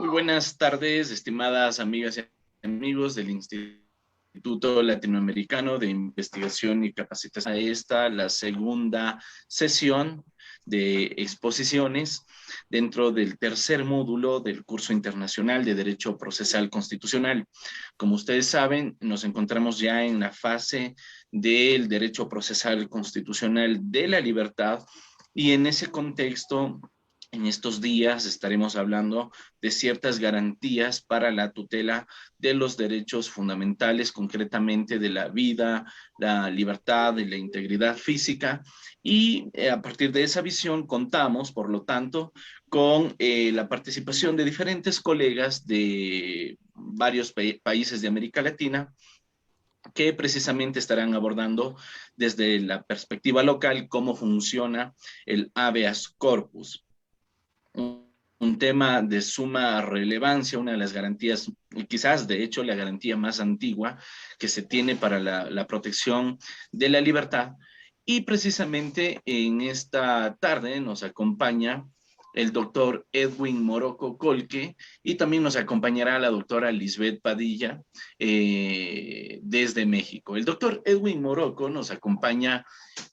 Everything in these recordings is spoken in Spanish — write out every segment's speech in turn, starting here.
Muy buenas tardes, estimadas amigas y amigos del Instituto Latinoamericano de Investigación y Capacitación. A esta, la segunda sesión de exposiciones dentro del tercer módulo del curso internacional de Derecho Procesal Constitucional. Como ustedes saben, nos encontramos ya en la fase del Derecho Procesal Constitucional de la Libertad y en ese contexto, en estos días estaremos hablando de ciertas garantías para la tutela de los derechos fundamentales, concretamente de la vida, la libertad y la integridad física. Y a partir de esa visión contamos, por lo tanto, con la participación de diferentes colegas de varios países de América Latina que precisamente estarán abordando desde la perspectiva local cómo funciona el habeas corpus, un tema de suma relevancia, una de las garantías, quizás de hecho la garantía más antigua que se tiene para la protección de la libertad. Y precisamente en esta tarde nos acompaña el doctor Edwin Moroco Colque y también nos acompañará la doctora Lisbeth Padilla desde México. El doctor Edwin Moroco nos acompaña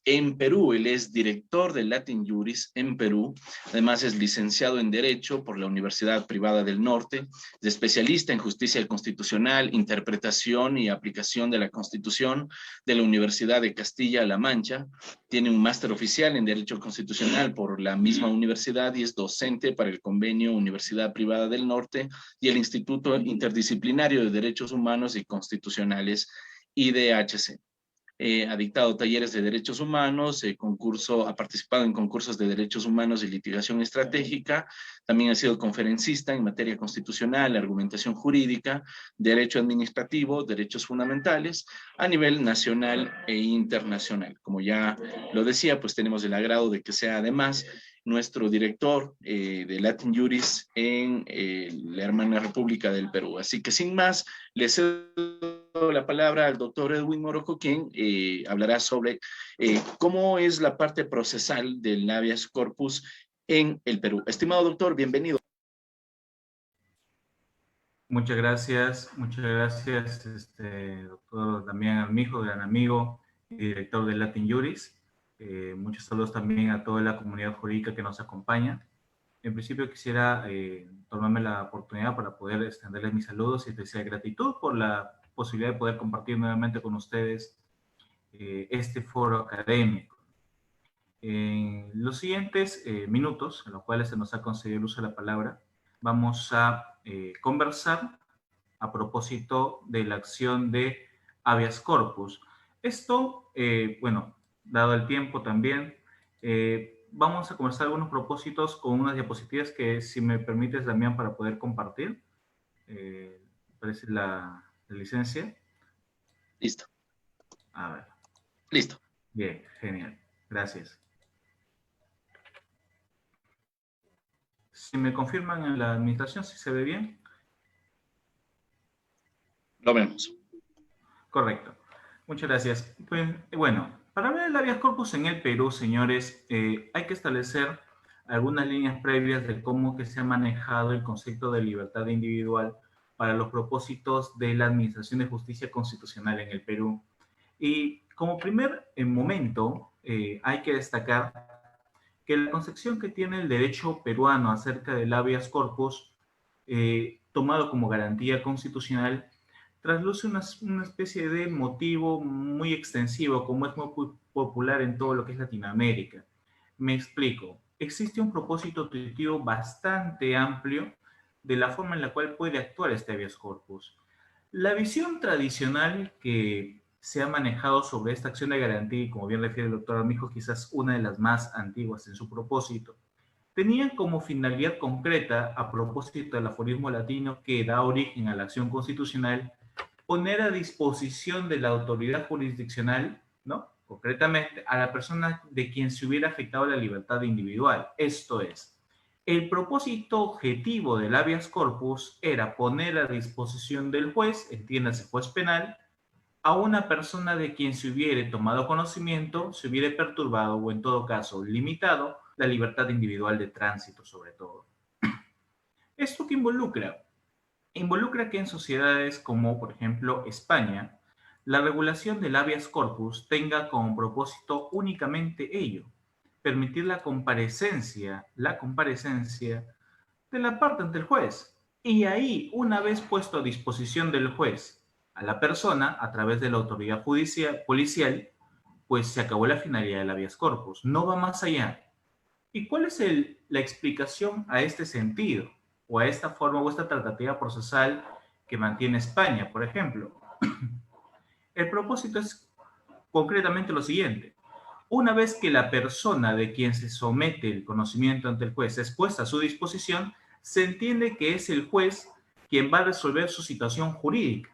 en Perú. Él es director de Latin Juris en Perú. Además es licenciado en Derecho por la Universidad Privada del Norte, es especialista en Justicia Constitucional, Interpretación y Aplicación de la Constitución de la Universidad de Castilla-La Mancha. Tiene un máster oficial en Derecho Constitucional por la misma universidad y es docente para el convenio Universidad Privada del Norte y el Instituto Interdisciplinario de Derechos Humanos y Constitucionales, IDHC. Ha dictado talleres de derechos humanos, ha participado en concursos de derechos humanos y litigación estratégica, también ha sido conferencista en materia constitucional, argumentación jurídica, derecho administrativo, derechos fundamentales a nivel nacional e internacional. Como ya lo decía, pues tenemos el agrado de que sea además nuestro director de Latin Juris en la hermana República del Perú. Así que sin más, les cedo la palabra al doctor Edwin Moroco, quien hablará sobre cómo es la parte procesal del habeas corpus en el Perú. Estimado doctor, bienvenido. Muchas gracias, doctor Damián Armijo, gran amigo y director de Latin Juris. Muchos saludos también a toda la comunidad jurídica que nos acompaña. En principio quisiera tomarme la oportunidad para poder extenderles mis saludos y especial gratitud por la posibilidad de poder compartir nuevamente con ustedes este foro académico. En los siguientes minutos, en los cuales se nos ha concedido el uso de la palabra, vamos a conversar a propósito de la acción de habeas corpus. Esto, bueno, dado el tiempo también, vamos a conversar algunos propósitos con unas diapositivas que, si me permites, Damián, para poder compartir. Parece la licencia. Listo. A ver. Listo. Bien, genial. Gracias. Si me confirman en la administración, si se ve bien. Lo vemos. Correcto. Muchas gracias. Pues, bueno, para ver el habeas corpus en el Perú, señores, hay que establecer algunas líneas previas de cómo que se ha manejado el concepto de libertad individual para los propósitos de la Administración de Justicia Constitucional en el Perú. Y como primer momento, hay que destacar que la concepción que tiene el derecho peruano acerca del habeas corpus, tomado como garantía constitucional, trasluce una especie de motivo muy extensivo, como es muy popular en todo lo que es Latinoamérica. Me explico. Existe un propósito intuitivo bastante amplio de la forma en la cual puede actuar este habeas corpus. La visión tradicional que se ha manejado sobre esta acción de garantía, y como bien refiere el doctor Armijo, quizás una de las más antiguas en su propósito, tenía como finalidad concreta, a propósito del aforismo latino que da origen a la acción constitucional, poner a disposición de la autoridad jurisdiccional, ¿no?, concretamente a la persona de quien se hubiera afectado la libertad individual. Esto es, el propósito objetivo del habeas corpus era poner a disposición del juez, entiéndase juez penal, a una persona de quien se hubiere tomado conocimiento, se hubiere perturbado o en todo caso limitado la libertad individual de tránsito sobre todo. ¿Esto qué involucra? Involucra que en sociedades como, por ejemplo, España, la regulación del habeas corpus tenga como propósito únicamente ello, permitir la comparecencia de la parte ante el juez. Y ahí, una vez puesto a disposición del juez a la persona a través de la autoridad judicial, policial, pues se acabó la finalidad del habeas corpus. No va más allá. ¿Y cuál es la explicación a este sentido? O a esta forma o esta tratativa procesal que mantiene España, por ejemplo. El propósito es concretamente lo siguiente. Una vez que la persona de quien se somete el conocimiento ante el juez es puesta a su disposición, se entiende que es el juez quien va a resolver su situación jurídica.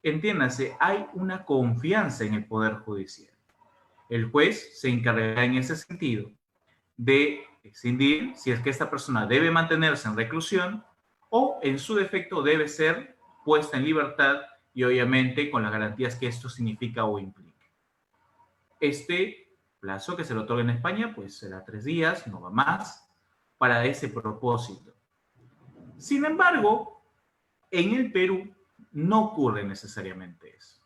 Entiéndase, hay una confianza en el Poder Judicial. El juez se encargará en ese sentido de decidir si es que esta persona debe mantenerse en reclusión o, en su defecto, debe ser puesta en libertad y, obviamente, con las garantías que esto significa o implica. Este plazo que se le otorga en España, pues será 3 días, no va más, para ese propósito. Sin embargo, en el Perú no ocurre necesariamente eso.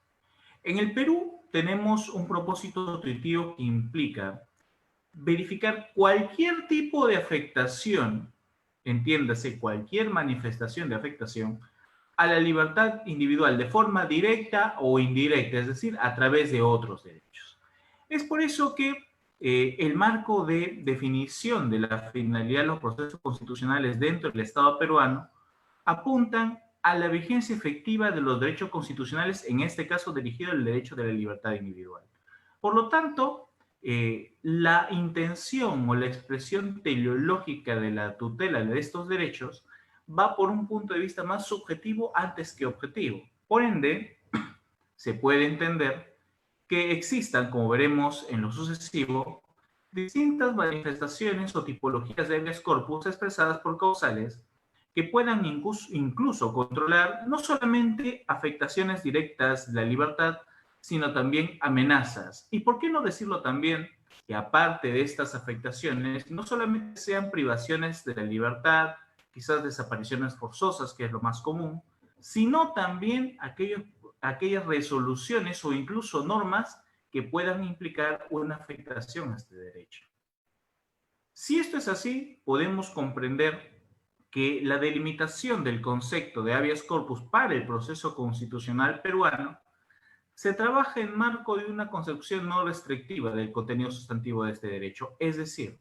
En el Perú tenemos un propósito nutritivo que implica verificar cualquier tipo de afectación, entiéndase, cualquier manifestación de afectación a la libertad individual de forma directa o indirecta, es decir, a través de otros derechos. Es por eso que el marco de definición de la finalidad de los procesos constitucionales dentro del Estado peruano apuntan a la vigencia efectiva de los derechos constitucionales, en este caso dirigido al derecho de la libertad individual. Por lo tanto, la intención o la expresión teleológica de la tutela de estos derechos va por un punto de vista más subjetivo antes que objetivo. Por ende, se puede entender que existan, como veremos en lo sucesivo, distintas manifestaciones o tipologías de habeas corpus expresadas por causales que puedan incluso controlar no solamente afectaciones directas de la libertad, sino también amenazas. Y por qué no decirlo también que aparte de estas afectaciones, no solamente sean privaciones de la libertad, quizás desapariciones forzosas, que es lo más común, sino también aquellas resoluciones o incluso normas que puedan implicar una afectación a este derecho. Si esto es así, podemos comprender que la delimitación del concepto de habeas corpus para el proceso constitucional peruano se trabaja en marco de una concepción no restrictiva del contenido sustantivo de este derecho, es decir,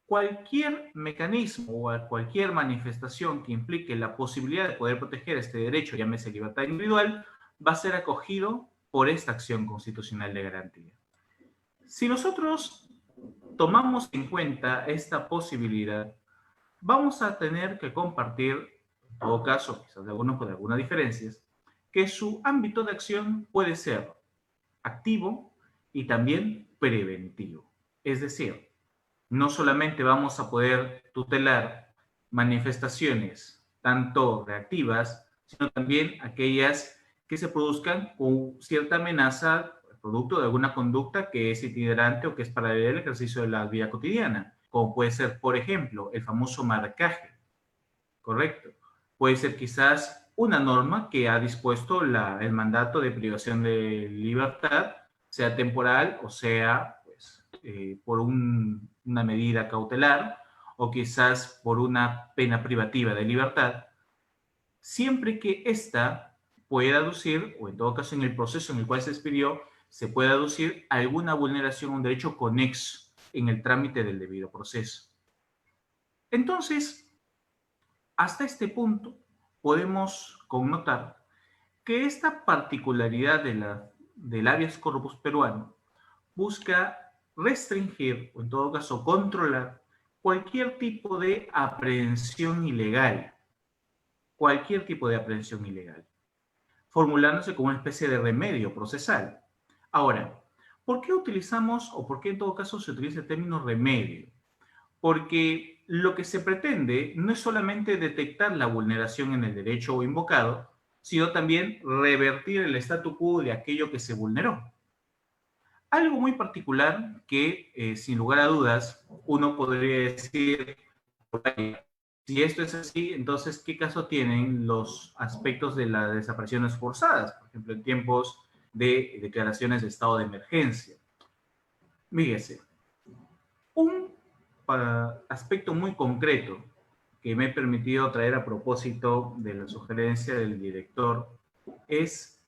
cualquier mecanismo o cualquier manifestación que implique la posibilidad de poder proteger este derecho, llámese libertad individual, va a ser acogido por esta acción constitucional de garantía. Si nosotros tomamos en cuenta esta posibilidad, vamos a tener que compartir, en todo caso, quizás de algunos con algunas diferencias, que su ámbito de acción puede ser activo y también preventivo. Es decir, no solamente vamos a poder tutelar manifestaciones tanto reactivas, sino también aquellas que se produzcan con cierta amenaza producto de alguna conducta que es itinerante o que es paralela al ejercicio de la vida cotidiana, como puede ser, por ejemplo, el famoso marcaje, ¿correcto? Puede ser quizás una norma que ha dispuesto el mandato de privación de libertad, sea temporal o sea por una medida cautelar o quizás por una pena privativa de libertad, siempre que ésta pueda aducir, o en todo caso en el proceso en el cual se expidió, se pueda aducir alguna vulneración a un derecho conexo en el trámite del debido proceso. Entonces, hasta este punto podemos connotar que esta particularidad del habeas corpus peruano busca restringir, o en todo caso controlar, cualquier tipo de aprehensión ilegal. Cualquier tipo de aprehensión ilegal. Formulándose como una especie de remedio procesal. Ahora, ¿por qué utilizamos, o por qué en todo caso se utiliza el término remedio? Porque lo que se pretende no es solamente detectar la vulneración en el derecho o invocado, sino también revertir el statu quo de aquello que se vulneró. Algo muy particular que, sin lugar a dudas, uno podría decir, Si esto es así, entonces, ¿qué caso tienen los aspectos de las desapariciones forzadas? Por ejemplo, en tiempos de declaraciones de estado de emergencia. Fíjese, un aspecto muy concreto que me he permitido traer a propósito de la sugerencia del director es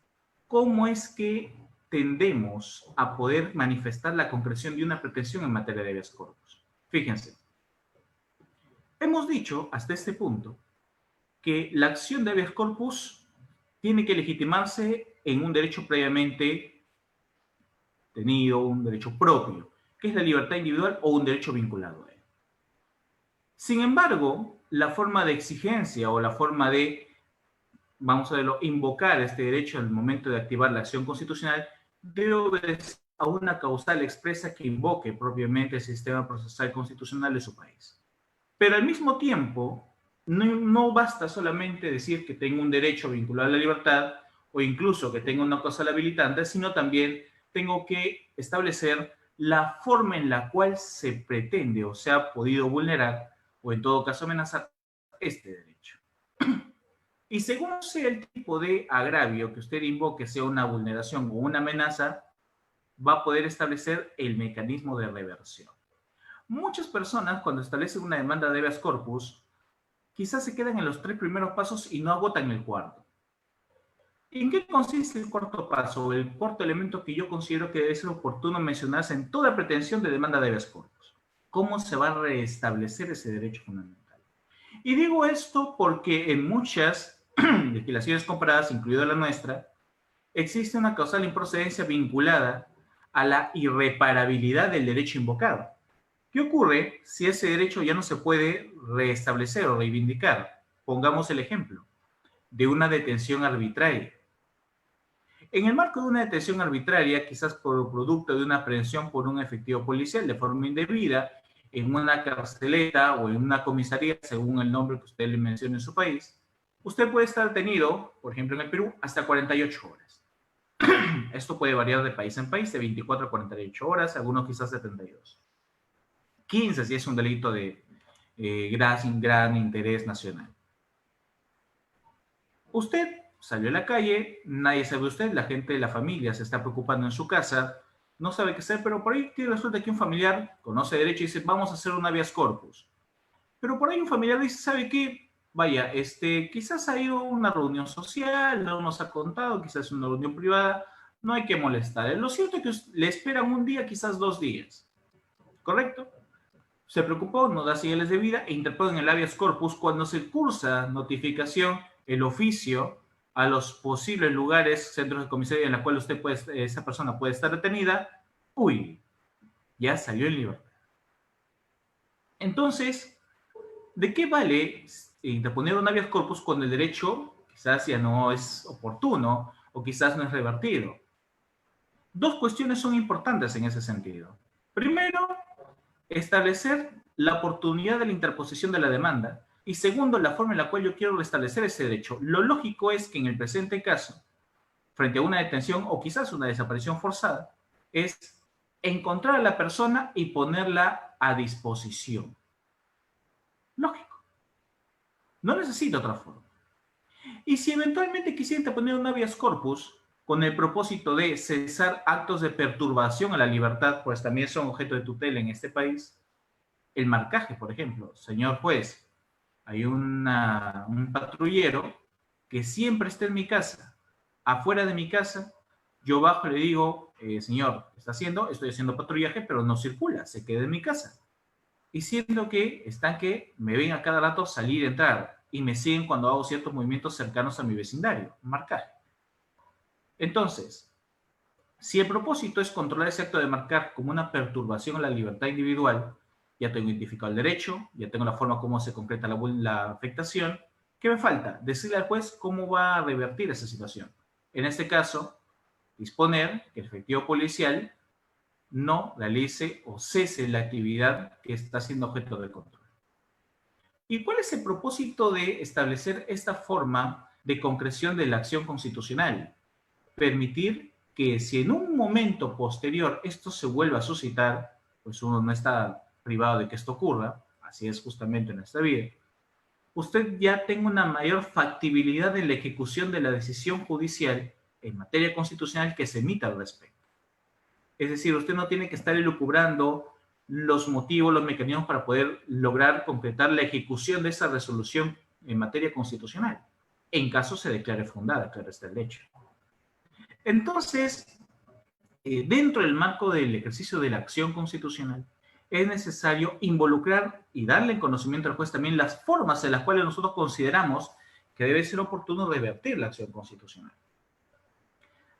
cómo es que tendemos a poder manifestar la concreción de una pretensión en materia de habeas corpus. Fíjense, hemos dicho hasta este punto que la acción de habeas corpus tiene que legitimarse en un derecho previamente tenido, un derecho propio, que es la libertad individual o un derecho vinculado a él. Sin embargo, la forma de exigencia o la forma de, vamos a verlo, invocar este derecho al momento de activar la acción constitucional debe obedecer a una causal expresa que invoque propiamente el sistema procesal constitucional de su país. Pero al mismo tiempo, no basta solamente decir que tengo un derecho vinculado a la libertad o incluso que tengo una causal habilitante, sino también tengo que establecer la forma en la cual se pretende o se ha podido vulnerar o en todo caso amenazar este derecho. Y según sea el tipo de agravio que usted invoque, sea una vulneración o una amenaza, va a poder establecer el mecanismo de reversión. Muchas personas, cuando establecen una demanda de habeas corpus, quizás se quedan en los 3 primeros pasos y no agotan el cuarto. ¿En qué consiste el cuarto paso? El cuarto elemento que yo considero que debe ser oportuno mencionarse en toda pretensión de demanda de habeas corpus. ¿Cómo se va a restablecer ese derecho fundamental? Y digo esto porque en muchas legislaciones comparadas, incluida la nuestra, existe una causal improcedencia vinculada a la irreparabilidad del derecho invocado. ¿Qué ocurre si ese derecho ya no se puede restablecer o reivindicar? Pongamos el ejemplo de una detención arbitraria. En el marco de una detención arbitraria, quizás por producto de una aprehensión por un efectivo policial de forma indebida, en una carceleta o en una comisaría, según el nombre que usted le mencione en su país, usted puede estar detenido, por ejemplo en el Perú, hasta 48 horas. Esto puede variar de país en país, de 24 a 48 horas, algunos quizás 72. 15 si es un delito de gran interés nacional. Usted salió a la calle, nadie sabe usted, la gente de la familia se está preocupando en su casa, no sabe qué hacer, pero por ahí resulta que un familiar conoce derecho y dice, vamos a hacer un habeas corpus. Pero por ahí un familiar dice, ¿sabe qué? Vaya, quizás ha ido a una reunión social, no nos ha contado, quizás una reunión privada, no hay que molestar. Lo cierto es que le esperan un día, quizás 2 días. ¿Correcto? Se preocupó, no da señales de vida e interpone el habeas corpus cuando se cursa notificación, el oficio, a los posibles lugares, centros de comisaría en la cual esa persona puede estar detenida. Uy, ya salió en libertad. Entonces, ¿de qué vale interponer un habeas corpus cuando el derecho quizás ya no es oportuno o quizás no es revertido? Dos cuestiones son importantes en ese sentido. Primero, establecer la oportunidad de la interposición de la demanda y segundo, la forma en la cual yo quiero restablecer ese derecho. Lo lógico es que en el presente caso, frente a una detención o quizás una desaparición forzada, es encontrar a la persona y ponerla a disposición. Lógico. No necesito otra forma. Y si eventualmente quisiera interponer un habeas corpus con el propósito de cesar actos de perturbación a la libertad, pues también son objeto de tutela en este país, el marcaje, por ejemplo. Señor juez, hay un patrullero que siempre está en mi casa. Afuera de mi casa, yo bajo y le digo, señor, ¿qué está haciendo? Estoy haciendo patrullaje, pero no circula, se queda en mi casa. Y siendo que están que me ven a cada rato salir y entrar y me siguen cuando hago ciertos movimientos cercanos a mi vecindario, marcaje. Entonces, si el propósito es controlar ese acto de marcar como una perturbación a la libertad individual, ya tengo identificado el derecho, ya tengo la forma como se concreta la afectación. ¿Qué me falta? Decirle al juez cómo va a revertir esa situación. En este caso, disponer que el efectivo policial no realice o cese la actividad que está siendo objeto de control. ¿Y cuál es el propósito de establecer esta forma de concreción de la acción constitucional? Permitir que si en un momento posterior esto se vuelva a suscitar, pues uno no está privado de que esto ocurra, así es justamente en nuestra vida, usted ya tenga una mayor factibilidad en la ejecución de la decisión judicial en materia constitucional que se emita al respecto. Es decir, usted no tiene que estar elucubrando los motivos, los mecanismos para poder lograr concretar la ejecución de esa resolución en materia constitucional, en caso se declare fundada, claro está el hecho. Entonces, dentro del marco del ejercicio de la acción constitucional, es necesario involucrar y darle en conocimiento al juez también las formas en las cuales nosotros consideramos que debe ser oportuno revertir la acción constitucional.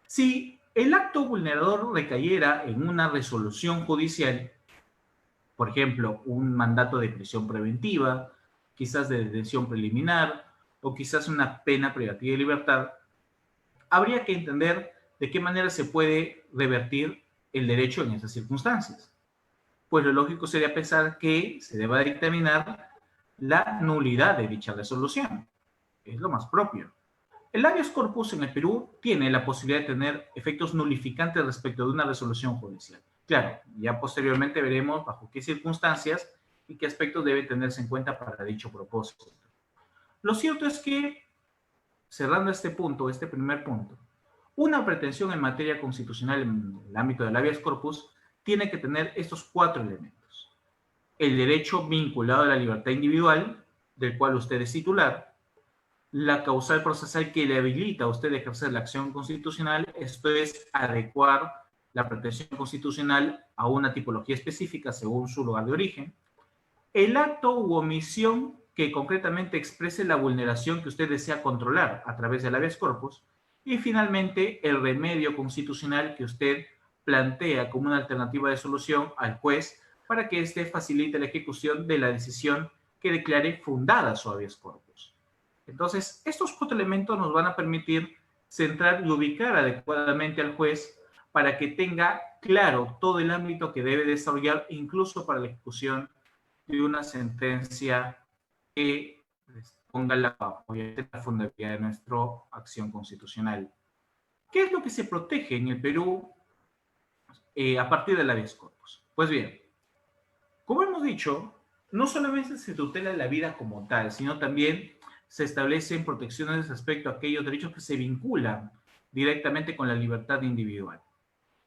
Si el acto vulnerador recayera en una resolución judicial, por ejemplo, un mandato de prisión preventiva, quizás de detención preliminar o quizás una pena privativa de libertad, habría que entender de qué manera se puede revertir el derecho en esas circunstancias. Pues lo lógico sería pensar que se deba dictaminar la nulidad de dicha resolución. Es lo más propio. El habeas corpus en el Perú tiene la posibilidad de tener efectos nulificantes respecto de una resolución judicial. Claro, ya posteriormente veremos bajo qué circunstancias y qué aspectos debe tenerse en cuenta para dicho propósito. Lo cierto es que, cerrando este punto, este primer punto, una pretensión en materia constitucional en el ámbito del habeas corpus tiene que tener estos 4 elementos. El derecho vinculado a la libertad individual, del cual usted es titular, la causal procesal que le habilita a usted a ejercer la acción constitucional, esto es adecuar la pretensión constitucional a una tipología específica según su lugar de origen, el acto u omisión que concretamente exprese la vulneración que usted desea controlar a través del habeas corpus, y finalmente el remedio constitucional que usted plantea como una alternativa de solución al juez para que éste facilite la ejecución de la decisión que declare fundada su habeas corpus. Entonces, estos 4 elementos nos van a permitir centrar y ubicar adecuadamente al juez para que tenga claro todo el ámbito que debe desarrollar, incluso para la ejecución de una sentencia que ponga la fundabilidad de nuestra acción constitucional. ¿Qué es lo que se protege en el Perú a partir del habeas corpus? Pues bien, como hemos dicho, no solamente se tutela la vida como tal, sino también se establecen protecciones respecto a aquellos derechos que se vinculan directamente con la libertad individual.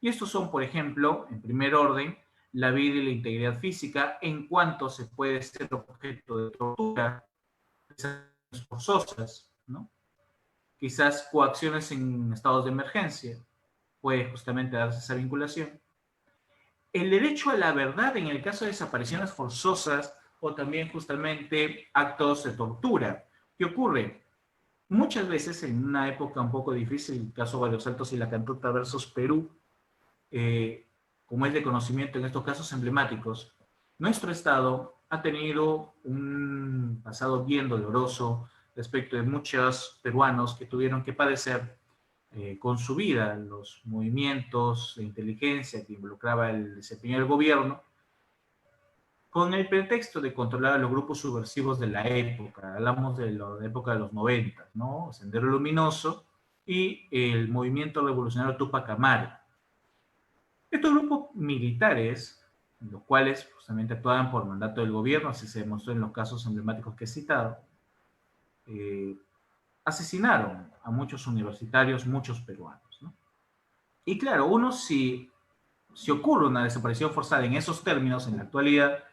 Y estos son, por ejemplo, en primer orden, la vida y la integridad física, en cuanto se puede ser objeto de tortura, forzosas, ¿no? Quizás coacciones en estados de emergencia, puede justamente darse esa vinculación. El derecho a la verdad en el caso de desapariciones forzosas o también justamente actos de tortura. ¿Qué ocurre? Muchas veces en una época un poco difícil, el caso Barrios Altos y la Cantuta versus Perú, como es de conocimiento en estos casos emblemáticos, nuestro Estado ha tenido un pasado bien doloroso respecto de muchos peruanos que tuvieron que padecer con su vida los movimientos de inteligencia que involucraba el desempeño del gobierno, con el pretexto de controlar a los grupos subversivos de la época. Hablamos de la época de los 90, ¿no? Sendero Luminoso y el movimiento revolucionario Tupac Amaru. Estos grupos militares, los cuales justamente actuaban por mandato del gobierno, así se demostró en los casos emblemáticos que he citado, asesinaron a muchos universitarios, muchos peruanos, ¿no? Y claro, uno si ocurre una desaparición forzada en esos términos en la actualidad,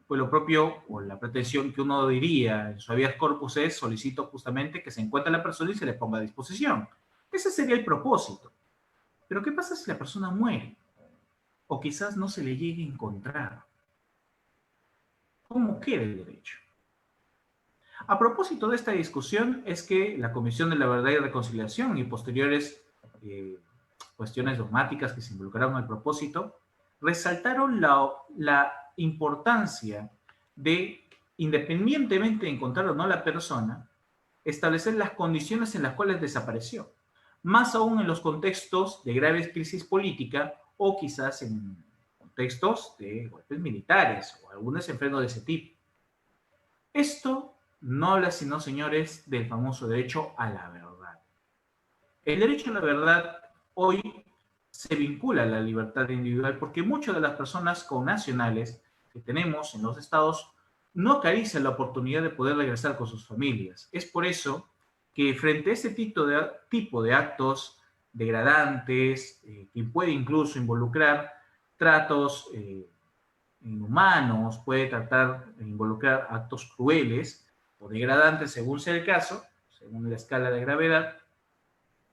pues lo propio o la pretensión que uno diría en su habeas corpus es: solicito justamente que se encuentre la persona y se le ponga a disposición. Ese sería el propósito. Pero ¿qué pasa si la persona muere? O quizás no se le llegue a encontrar. ¿Cómo queda el derecho? A propósito de esta discusión es que la Comisión de la Verdad y Reconciliación y posteriores cuestiones dogmáticas que se involucraron al propósito resaltaron la importancia de, independientemente de encontrar o no a la persona, establecer las condiciones en las cuales desapareció, más aún en los contextos de graves crisis política o quizás en contextos de golpes militares o algún desenfreno de ese tipo. Esto no habla sino, señores, del famoso derecho a la verdad. El derecho a la verdad hoy se vincula a la libertad individual porque muchas de las personas connacionales que tenemos en los estados no acaricia la oportunidad de poder regresar con sus familias. Es por eso que frente a este tipo de actos degradantes, que puede incluso involucrar tratos inhumanos, puede tratar de involucrar actos crueles o degradantes según sea el caso, según la escala de gravedad,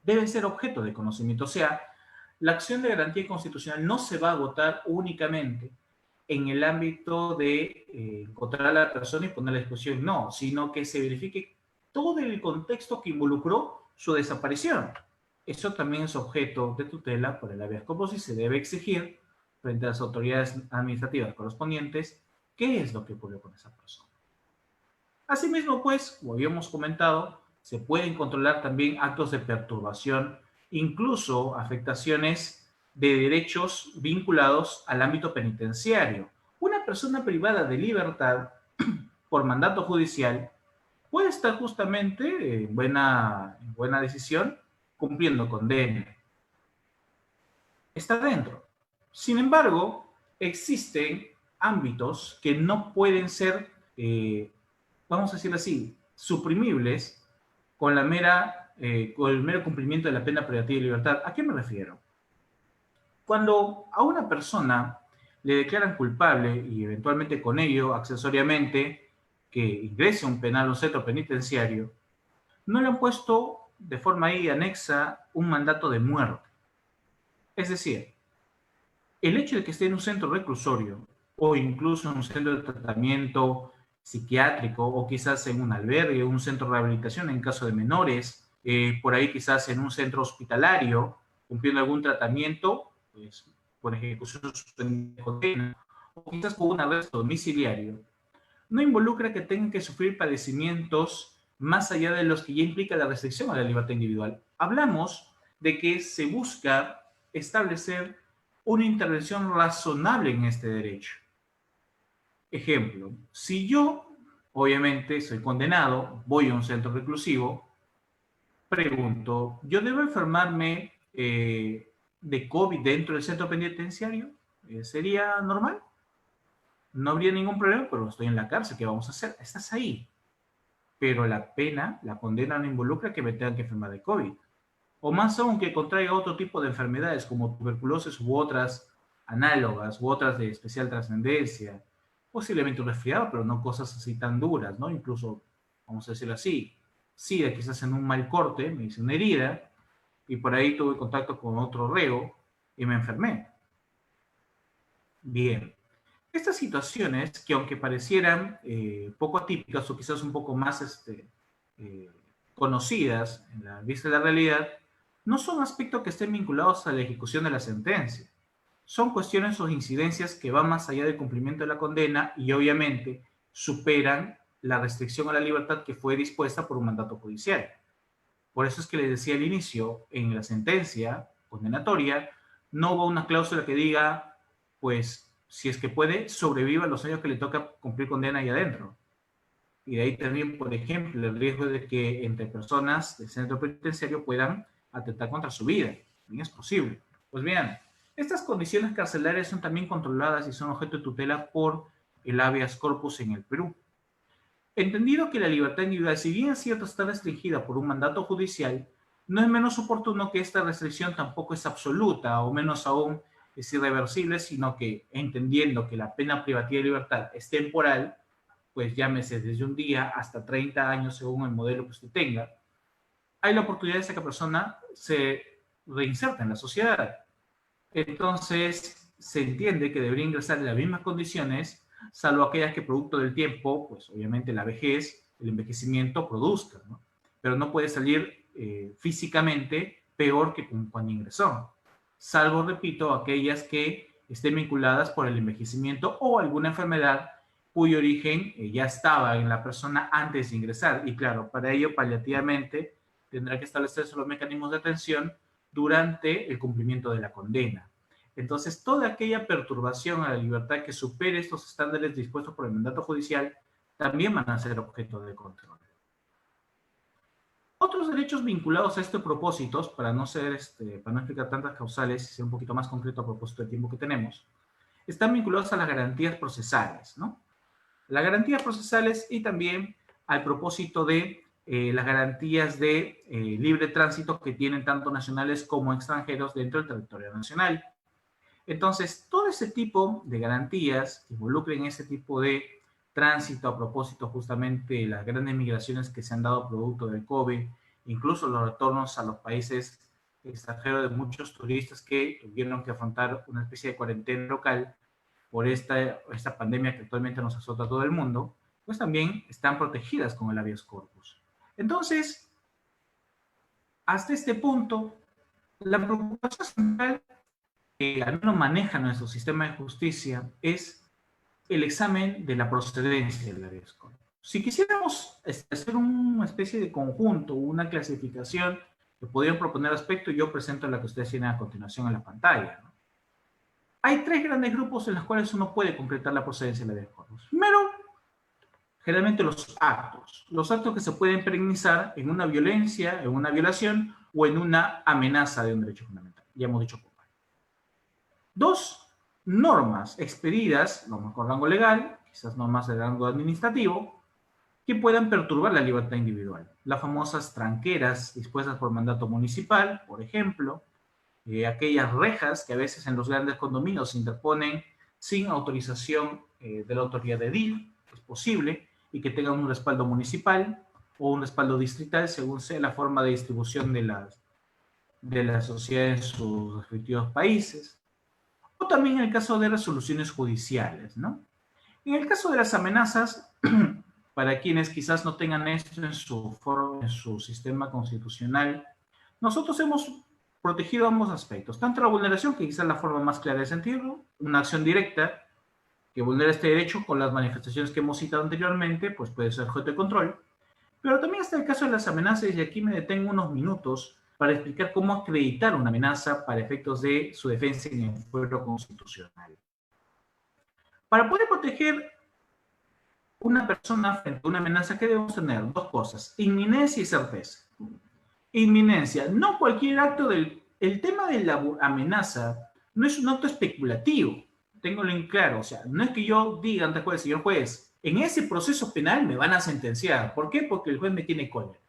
debe ser objeto de conocimiento. O sea, la acción de garantía constitucional no se va a agotar únicamente en el ámbito de encontrar a la persona y ponerle a disposición, no, sino que se verifique todo el contexto que involucró su desaparición. Eso también es objeto de tutela por el habeas corpus y se debe exigir frente a las autoridades administrativas correspondientes qué es lo que ocurrió con esa persona. Asimismo, pues, como habíamos comentado, se pueden controlar también actos de perturbación, incluso afectaciones de derechos vinculados al ámbito penitenciario. Una persona privada de libertad por mandato judicial puede estar justamente en buena decisión cumpliendo condena. Está dentro. Sin embargo, existen ámbitos que no pueden ser, vamos a decirlo así, suprimibles con con el mero cumplimiento de la pena privativa de libertad. ¿A qué me refiero? Cuando a una persona le declaran culpable y eventualmente con ello, accesoriamente, que ingrese a un penal o centro penitenciario, no le han puesto de forma ahí anexa un mandato de muerte. Es decir, el hecho de que esté en un centro reclusorio o incluso en un centro de tratamiento psiquiátrico o quizás en un albergue, un centro de rehabilitación en caso de menores, por ahí quizás en un centro hospitalario, cumpliendo algún tratamiento, pues por ejecución suspendida de condena, o quizás con un arresto domiciliario, no involucra que tengan que sufrir padecimientos más allá de los que ya implica la restricción a la libertad individual. Hablamos de que se busca establecer una intervención razonable en este derecho. Ejemplo, si yo, obviamente, soy condenado, voy a un centro reclusivo, pregunto, ¿yo debo enfermarme de COVID dentro del centro penitenciario? ¿Sería normal? No habría ningún problema, pero estoy en la cárcel, ¿qué vamos a hacer? Estás ahí. Pero la pena, la condena no involucra que me tengan que enfermar de COVID. O más aún que contraiga otro tipo de enfermedades como tuberculosis u otras análogas u otras de especial trascendencia. Posiblemente un resfriado, pero no cosas así tan duras, ¿no? Incluso, vamos a decirlo así, SIDA, quizás en un mal corte, me hice una herida y por ahí tuve contacto con otro reo y me enfermé. Bien. Estas situaciones, que aunque parecieran poco atípicas o quizás un poco más conocidas en la vista de la realidad, no son aspectos que estén vinculados a la ejecución de la sentencia. Son cuestiones o incidencias que van más allá del cumplimiento de la condena y obviamente superan la restricción a la libertad que fue dispuesta por un mandato judicial. Por eso es que les decía al inicio, en la sentencia condenatoria, no va una cláusula que diga, pues, si es que puede, sobreviva los años que le toca cumplir condena ahí adentro. Y de ahí también, por ejemplo, el riesgo de que entre personas del centro penitenciario puedan atentar contra su vida. Bien es posible. Pues bien, estas condiciones carcelarias son también controladas y son objeto de tutela por el habeas corpus en el Perú. Entendido que la libertad individual, si bien es cierto, está restringida por un mandato judicial, no es menos oportuno que esta restricción tampoco es absoluta o menos aún es irreversible, sino que entendiendo que la pena privativa de libertad es temporal, pues llámese desde un día hasta 30 años según el modelo que usted tenga, hay la oportunidad de que la persona se reinserte en la sociedad. Entonces, se entiende que debería ingresar en las mismas condiciones, salvo aquellas que producto del tiempo, pues obviamente la vejez, el envejecimiento produzca, ¿no? Pero no puede salir físicamente peor que cuando ingresó, salvo, repito, aquellas que estén vinculadas por el envejecimiento o alguna enfermedad cuyo origen ya estaba en la persona antes de ingresar. Y claro, para ello, paliativamente, tendrá que establecerse los mecanismos de atención durante el cumplimiento de la condena. Entonces, toda aquella perturbación a la libertad que supere estos estándares dispuestos por el mandato judicial también van a ser objeto de control. Otros derechos vinculados a este propósito, para no explicar tantas causales y ser un poquito más concreto a propósito del tiempo que tenemos, están vinculados a las garantías procesales, ¿no? las garantías procesales y también al propósito de las garantías de libre tránsito que tienen tanto nacionales como extranjeros dentro del territorio nacional. Entonces, todo ese tipo de garantías que involucren ese tipo de tránsito a propósito justamente de las grandes migraciones que se han dado producto del COVID, incluso los retornos a los países extranjeros de muchos turistas que tuvieron que afrontar una especie de cuarentena local por esta pandemia que actualmente nos azota a todo el mundo, pues también están protegidas con el habeas corpus. Entonces, hasta este punto, la preocupación central que al menos maneja nuestro sistema de justicia es el examen de la procedencia del habeas corpus. Si quisiéramos hacer una especie de conjunto, una clasificación que podrían proponer aspecto, yo presento la que ustedes tienen a continuación en la pantalla, ¿no? Hay tres grandes grupos en los cuales uno puede concretar la procedencia del habeas corpus. Primero, generalmente los actos que se pueden perennizar en una violencia, en una violación o en una amenaza de un derecho fundamental. Ya hemos dicho poco. Dos, normas expedidas, normas con rango legal, quizás normas de rango administrativo, que puedan perturbar la libertad individual. Las famosas tranqueras dispuestas por mandato municipal, por ejemplo, aquellas rejas que a veces en los grandes condominios se interponen sin autorización de la autoridad de edil, es posible, y que tengan un respaldo municipal o un respaldo distrital, según sea la forma de distribución de la sociedad en sus respectivos países. O también en el caso de resoluciones judiciales, ¿no? En el caso de las amenazas, para quienes quizás no tengan esto en su sistema constitucional, nosotros hemos protegido ambos aspectos, tanto la vulneración, que quizás es la forma más clara de sentirlo, una acción directa que vulnera este derecho con las manifestaciones que hemos citado anteriormente, pues puede ser objeto de control, pero también está el caso de las amenazas y aquí me detengo unos minutos para explicar cómo acreditar una amenaza para efectos de su defensa en el fuero constitucional. Para poder proteger una persona frente a una amenaza, ¿qué debemos tener? Dos cosas, inminencia y certeza. Inminencia, no cualquier acto el tema de la amenaza no es un acto especulativo, ténganlo en claro, o sea, no es que yo diga ante el juez, señor juez, en ese proceso penal me van a sentenciar. ¿Por qué? Porque el juez me tiene cólera.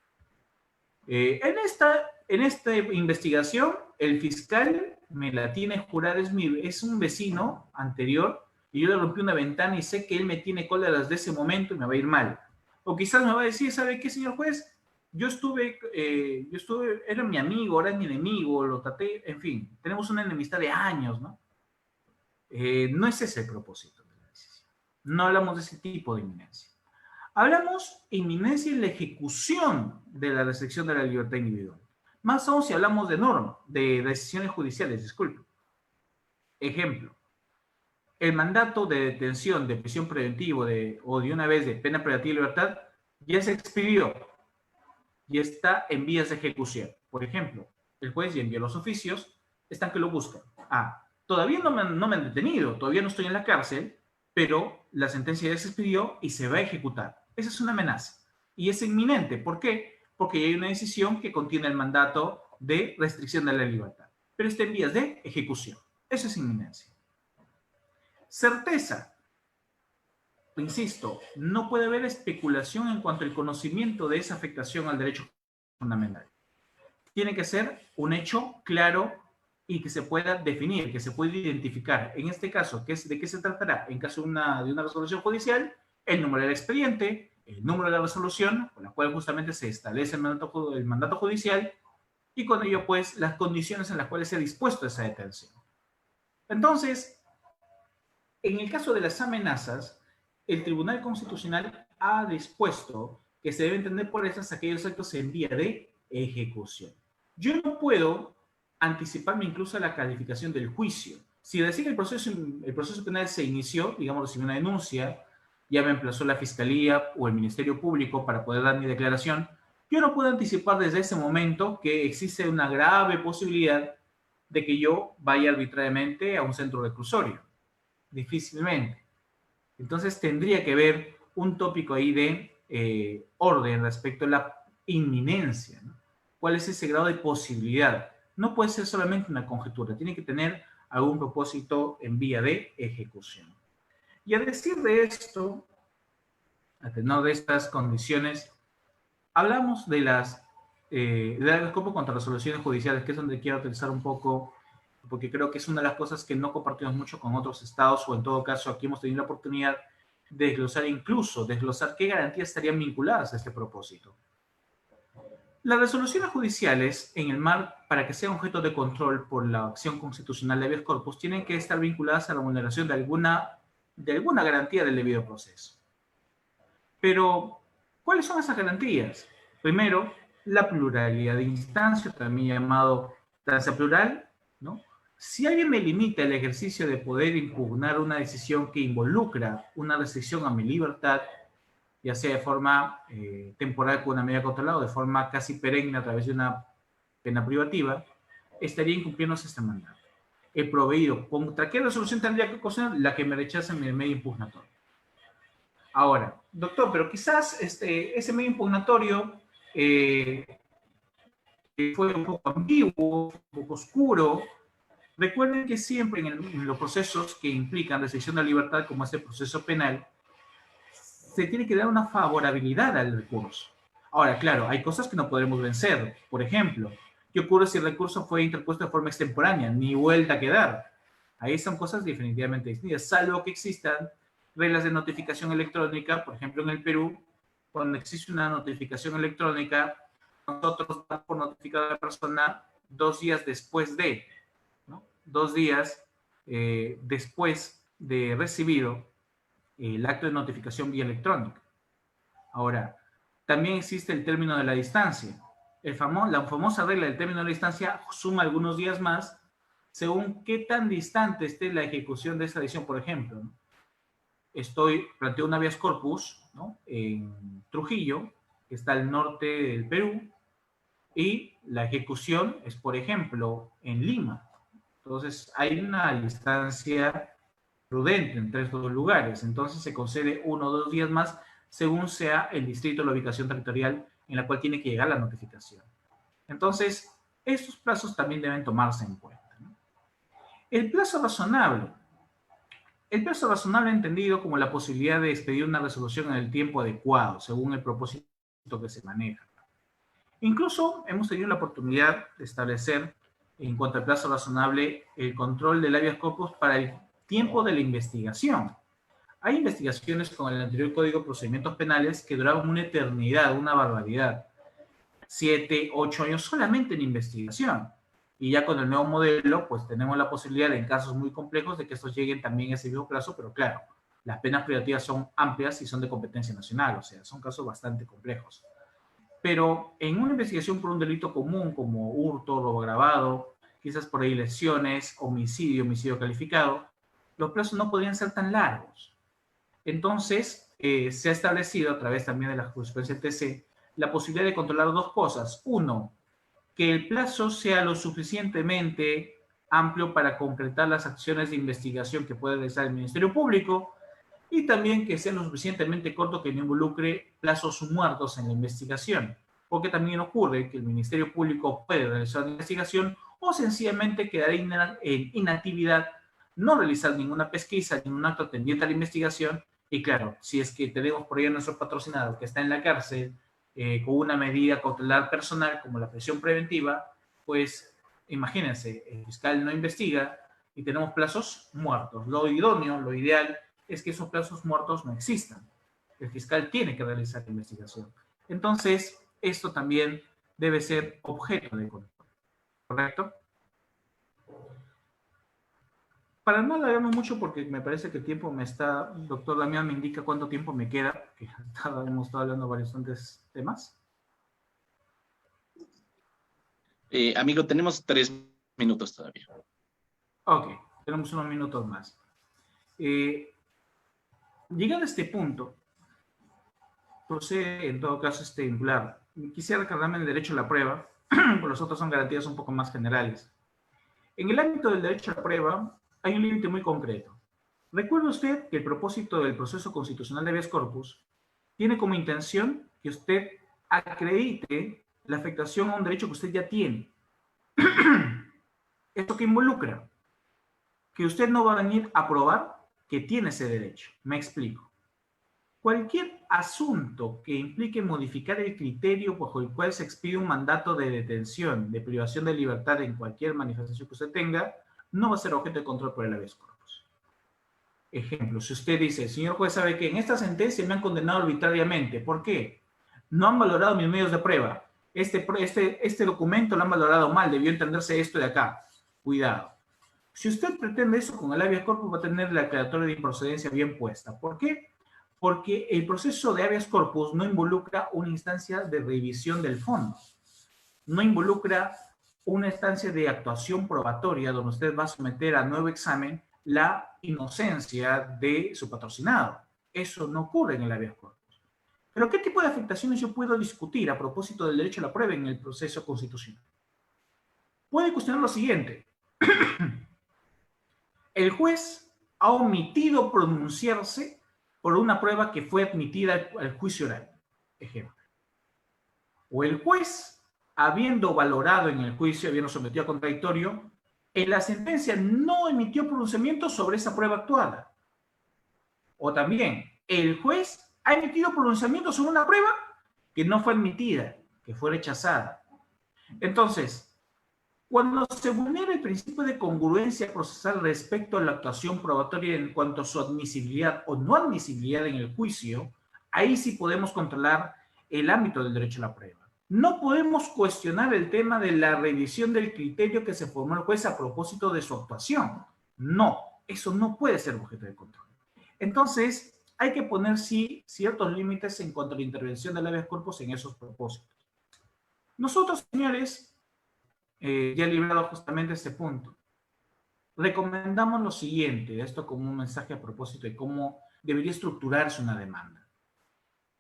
En esta investigación, el fiscal me la tiene jurada, es un vecino anterior, y yo le rompí una ventana y sé que él me tiene cólera desde ese momento y me va a ir mal. O quizás me va a decir, ¿sabe qué, señor juez? Yo estuve, era mi amigo, ahora es mi enemigo, lo traté, en fin, tenemos una enemistad de años, ¿no? No es ese el propósito de la decisión. No hablamos de ese tipo de inminencia. Hablamos inminencia en la ejecución de la restricción de la libertad individual. Más aún si hablamos de norma, de decisiones judiciales, disculpe. Ejemplo, el mandato de detención, de prisión preventiva o de una vez de pena privativa de libertad ya se expidió y está en vías de ejecución. Por ejemplo, el juez ya envió los oficios, están que lo buscan. Todavía no me han detenido, todavía no estoy en la cárcel, pero la sentencia ya se expidió y se va a ejecutar. Esa es una amenaza. Y es inminente. ¿Por qué? Porque ya hay una decisión que contiene el mandato de restricción de la libertad. Pero está en vías de ejecución. Eso es inminencia. Certeza. Insisto, no puede haber especulación en cuanto al conocimiento de esa afectación al derecho fundamental. Tiene que ser un hecho claro y que se pueda definir, que se pueda identificar. En este caso, ¿de qué se tratará? En caso de una resolución judicial, el número del expediente, el número de la resolución, con la cual justamente se establece el mandato judicial, y con ello, pues, las condiciones en las cuales se ha dispuesto esa detención. Entonces, en el caso de las amenazas, el Tribunal Constitucional ha dispuesto que se deben tener por esas aquellos actos en vía de ejecución. Yo no puedo anticiparme incluso a la calificación del juicio. Si recién el proceso penal se inició, digamos, recibí una denuncia, ya me emplazó la Fiscalía o el Ministerio Público para poder dar mi declaración, yo no puedo anticipar desde ese momento que existe una grave posibilidad de que yo vaya arbitrariamente a un centro reclusorio. Difícilmente. Entonces tendría que haber un tópico ahí de orden respecto a la inminencia, ¿no? ¿Cuál es ese grado de posibilidad? No puede ser solamente una conjetura, tiene que tener algún propósito en vía de ejecución. Y a decir de esto, A tenor de estas condiciones, hablamos de del habeas corpus contra resoluciones judiciales, que es donde quiero utilizar un poco, porque creo que es una de las cosas que no compartimos mucho con otros estados, o en todo caso aquí hemos tenido la oportunidad de desglosar qué garantías estarían vinculadas a este propósito. Las resoluciones judiciales en el mar, para que sean objeto de control por la acción constitucional de habeas corpus, tienen que estar vinculadas a la vulneración de alguna garantía del debido proceso. Pero, ¿cuáles son esas garantías? Primero, la pluralidad de instancias, también llamado instancia plural, ¿no? Si alguien me limita el ejercicio de poder impugnar una decisión que involucra una restricción a mi libertad, ya sea de forma temporal con una medida cautelar o de forma casi perenne a través de una pena privativa, estaría incumpliéndose este mandato. He proveído, ¿contra qué resolución tendría que ocasionar? La que me rechaza en el medio impugnatorio. Ahora, doctor, pero quizás ese medio impugnatorio fue un poco ambiguo, un poco oscuro. Recuerden que siempre en los procesos que implican restricción de la libertad, como es el proceso penal, se tiene que dar una favorabilidad al recurso. Ahora, claro, hay cosas que no podremos vencer. Por ejemplo, ¿qué ocurre si el recurso fue interpuesto de forma extemporánea? Ni vuelta a quedar. Ahí son cosas definitivamente distintas, salvo que existan reglas de notificación electrónica. Por ejemplo, en el Perú, cuando existe una notificación electrónica, nosotros damos por notificada a la persona 2 días después de, ¿no? 2 días después de recibido el acto de notificación vía electrónica. Ahora, también existe el término de la distancia. La famosa regla del término de la distancia suma algunos días más según qué tan distante esté la ejecución de esa decisión. Por ejemplo, ¿no? Planteo un habeas corpus, ¿no?, en Trujillo, que está al norte del Perú, y la ejecución es, por ejemplo, en Lima. Entonces, hay una distancia prudente entre estos dos lugares. Entonces, se concede 1 o 2 días más según sea el distrito o la ubicación territorial en la cual tiene que llegar la notificación. Entonces, estos plazos también deben tomarse en cuenta, ¿no? El plazo razonable. El plazo razonable entendido como la posibilidad de expedir una resolución en el tiempo adecuado, según el propósito que se maneja. Incluso hemos tenido la oportunidad de establecer, en cuanto al plazo razonable, el control del habeas corpus para el tiempo de la investigación. Hay investigaciones con el anterior Código de Procedimientos Penales que duraban una eternidad, una barbaridad. 7, 8 años solamente en investigación. Y ya con el nuevo modelo, pues tenemos la posibilidad, en casos muy complejos, de que estos lleguen también a ese mismo plazo, pero claro, las penas privativas son amplias y son de competencia nacional, o sea, son casos bastante complejos. Pero en una investigación por un delito común como hurto, robo agravado, quizás por ahí lesiones, homicidio calificado, los plazos no podrían ser tan largos. Entonces, se ha establecido a través también de la jurisprudencia TC la posibilidad de controlar 2 cosas. Uno, que el plazo sea lo suficientemente amplio para concretar las acciones de investigación que puede realizar el Ministerio Público, y también que sea lo suficientemente corto que no involucre plazos muertos en la investigación, porque también ocurre que el Ministerio Público puede realizar la investigación o sencillamente quedar en inactividad, no realizar ninguna pesquisa, ningún acto tendiente a la investigación, y claro, si es que tenemos por ahí a nuestro patrocinador que está en la cárcel con una medida cautelar personal como la prisión preventiva, pues imagínense, el fiscal no investiga y tenemos plazos muertos. Lo idóneo, lo ideal, es que esos plazos muertos no existan. El fiscal tiene que realizar la investigación. Entonces, esto también debe ser objeto de control, ¿correcto? Para no alargarnos mucho, porque me parece que el tiempo doctor Damián me indica cuánto tiempo me queda, que hemos estado hablando de bastantes temas. Amigo, tenemos 3 minutos todavía. Ok, tenemos unos minutos más. Llegado a este punto, procede en todo caso vincular. Quisiera recargarme en el derecho a la prueba, porque los otros son garantías un poco más generales. En el ámbito del derecho a la prueba, hay un límite muy concreto. Recuerde usted que el propósito del proceso constitucional de habeas corpus tiene como intención que usted acredite la afectación a un derecho que usted ya tiene. ¿Esto qué involucra? Que usted no va a venir a probar que tiene ese derecho. Me explico. Cualquier asunto que implique modificar el criterio bajo el cual se expide un mandato de detención, de privación de libertad en cualquier manifestación que usted tenga, no va a ser objeto de control por el habeas corpus. Ejemplo, si usted dice, el señor juez sabe que en esta sentencia me han condenado arbitrariamente. ¿Por qué? No han valorado mis medios de prueba. Este documento lo han valorado mal, debió entenderse esto de acá. Cuidado. Si usted pretende eso con el habeas corpus, va a tener la declaratoria de improcedencia bien puesta. ¿Por qué? Porque el proceso de habeas corpus no involucra una instancia de revisión del fondo. No involucra una instancia de actuación probatoria donde usted va a someter a nuevo examen la inocencia de su patrocinado. Eso no ocurre en el habeas corpus. Pero ¿qué tipo de afectaciones yo puedo discutir a propósito del derecho a la prueba en el proceso constitucional? Puede cuestionar lo siguiente. El juez ha omitido pronunciarse por una prueba que fue admitida al juicio oral. Ejemplo. O el juez, habiendo valorado en el juicio, habiendo sometido a contradictorio, en la sentencia no emitió pronunciamiento sobre esa prueba actuada. O también, el juez ha emitido pronunciamiento sobre una prueba que no fue admitida, que fue rechazada. Entonces, cuando se vulnera el principio de congruencia procesal respecto a la actuación probatoria en cuanto a su admisibilidad o no admisibilidad en el juicio, ahí sí podemos controlar el ámbito del derecho a la prueba. No podemos cuestionar el tema de la revisión del criterio que se formó el juez a propósito de su actuación. No, eso no puede ser objeto de control. Entonces, hay que poner sí ciertos límites en cuanto a la intervención del habeas corpus en esos propósitos. Nosotros, señores, ya he librado justamente este punto, recomendamos lo siguiente, esto como un mensaje a propósito de cómo debería estructurarse una demanda.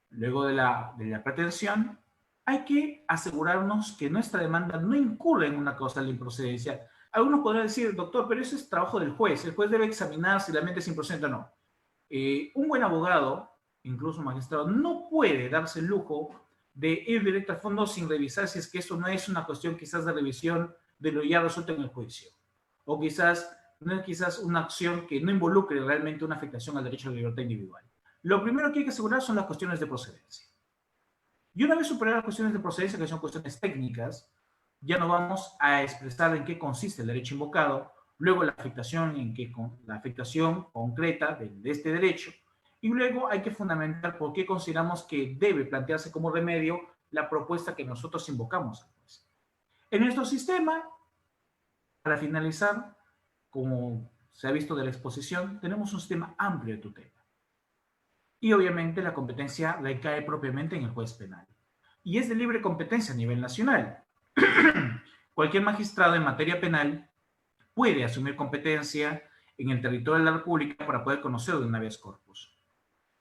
Luego de la pretensión, hay que asegurarnos que nuestra demanda no incurre en una causal de improcedencia. Algunos podrán decir, doctor, pero eso es trabajo del juez. El juez debe examinar si la mente es improcedente o no. Un buen abogado, incluso un magistrado, no puede darse el lujo de ir directo al fondo sin revisar si es que eso no es una cuestión quizás de revisión de lo ya resuelto en el juicio. O quizás no es quizás una acción que no involucre realmente una afectación al derecho a la libertad individual. Lo primero que hay que asegurar son las cuestiones de procedencia. Y una vez superadas las cuestiones de procedencia, que son cuestiones técnicas, ya no vamos a expresar en qué consiste el derecho invocado, luego la afectación concreta de este derecho, y luego hay que fundamentar por qué consideramos que debe plantearse como remedio la propuesta que nosotros invocamos al juez. En nuestro sistema, para finalizar, como se ha visto de la exposición, tenemos un sistema amplio de tutela. Y obviamente la competencia recae propiamente en el juez penal. Y es de libre competencia a nivel nacional. Cualquier magistrado en materia penal puede asumir competencia en el territorio de la República para poder conocer de un habeas corpus.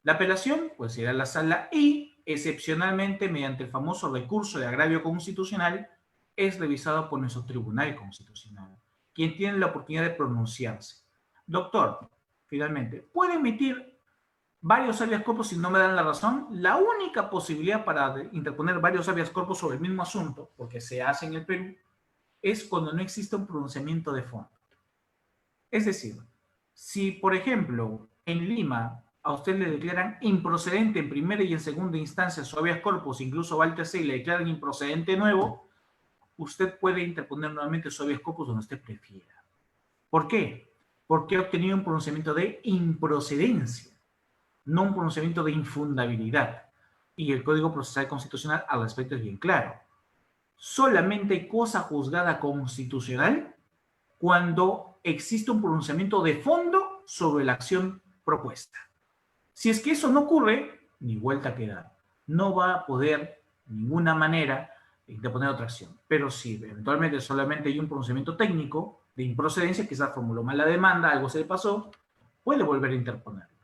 La apelación pues irá a la sala y, excepcionalmente, mediante el famoso recurso de agravio constitucional, es revisado por nuestro Tribunal Constitucional, quien tiene la oportunidad de pronunciarse. Doctor, finalmente, ¿puede emitir varios habeas corpus si no me dan la razón? La única posibilidad para interponer varios habeas corpus sobre el mismo asunto, porque se hace en el Perú, es cuando no existe un pronunciamiento de fondo. Es decir, si, por ejemplo, en Lima a usted le declaran improcedente en primera y en segunda instancia su habeas corpus, incluso va al tercero y le declaran improcedente nuevo, usted puede interponer nuevamente su habeas corpus donde usted prefiera. ¿Por qué? Porque ha obtenido un pronunciamiento de improcedencia, no un pronunciamiento de infundabilidad. Y el Código Procesal Constitucional al respecto es bien claro. Solamente hay cosa juzgada constitucional cuando existe un pronunciamiento de fondo sobre la acción propuesta. Si es que eso no ocurre, ni vuelta que dar. No va a poder de ninguna manera interponer otra acción. Pero si eventualmente solamente hay un pronunciamiento técnico de improcedencia, quizás formuló mal la demanda, algo se le pasó, puede volver a interponerlo.